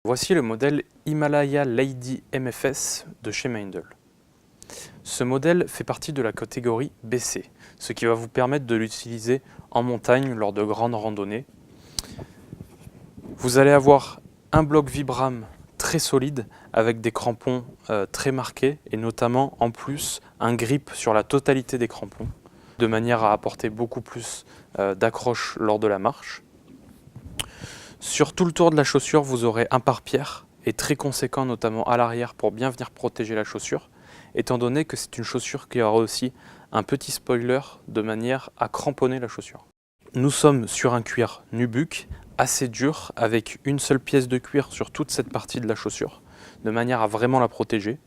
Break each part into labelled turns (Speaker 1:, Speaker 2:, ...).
Speaker 1: Voici le modèle Himalaya Lady MFS de chez Meindl. Ce modèle fait partie de la catégorie BC, ce qui va vous permettre de l'utiliser en montagne lors de grandes randonnées. Vous allez avoir un bloc Vibram très solide avec des crampons très marqués et notamment en plus un grip sur la totalité des crampons de manière à apporter beaucoup plus d'accroche lors de la marche. Sur tout le tour de la chaussure, vous aurez un pare-pierre et très conséquent notamment à l'arrière pour bien venir protéger la chaussure, étant donné que c'est une chaussure qui aura aussi un petit spoiler de manière à cramponner la chaussure. Nous sommes sur un cuir nubuck assez dur avec une seule pièce de cuir sur toute cette partie de la chaussure, de manière à vraiment la protéger.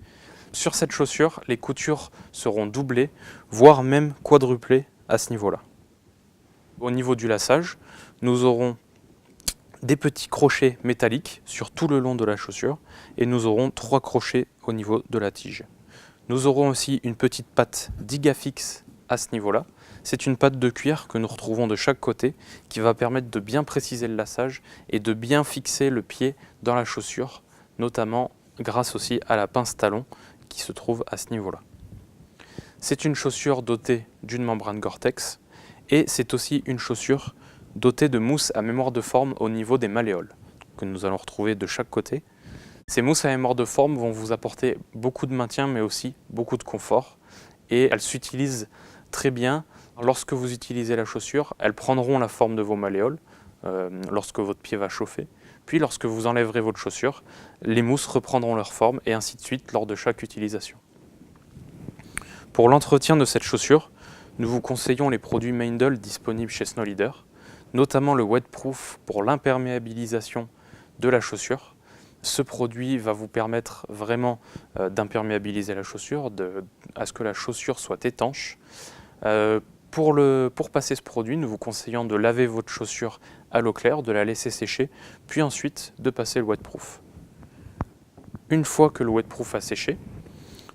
Speaker 1: Sur cette chaussure, les coutures seront doublées, voire même quadruplées à ce niveau-là. Au niveau du laçage, nous aurons des petits crochets métalliques sur tout le long de la chaussure et nous aurons 3 crochets au niveau de la tige. Nous aurons aussi une petite patte Digafix à ce niveau-là. C'est une patte de cuir que nous retrouvons de chaque côté qui va permettre de bien préciser le laçage et de bien fixer le pied dans la chaussure, notamment grâce aussi à la pince talon qui se trouve à ce niveau-là. C'est une chaussure dotée d'une membrane Gore-Tex et c'est aussi une chaussure dotée de mousse à mémoire de forme au niveau des malléoles que nous allons retrouver de chaque côté. Ces mousses à mémoire de forme vont vous apporter beaucoup de maintien mais aussi beaucoup de confort et elles s'utilisent très bien. Lorsque vous utilisez la chaussure, elles prendront la forme de vos malléoles lorsque votre pied va chauffer. Puis lorsque vous enlèverez votre chaussure, les mousses reprendront leur forme et ainsi de suite lors de chaque utilisation. Pour l'entretien de cette chaussure, nous vous conseillons les produits Meindl disponibles chez Snow Leader, notamment le Wetproof pour l'imperméabilisation de la chaussure. Ce produit va vous permettre vraiment d'imperméabiliser la chaussure, à ce que la chaussure soit étanche. Pour passer ce produit, nous vous conseillons de laver votre chaussure à l'eau claire, de la laisser sécher, puis ensuite de passer le Wetproof. Une fois que le Wetproof a séché,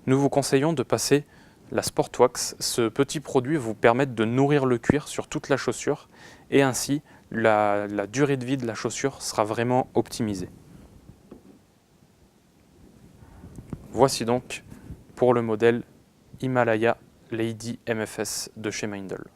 Speaker 1: nous vous conseillons de passer la Sportwax. Ce petit produit va vous permettre de nourrir le cuir sur toute la chaussure et ainsi la durée de vie de la chaussure sera vraiment optimisée. Voici donc pour le modèle Himalaya Lady MFS de chez Meindl.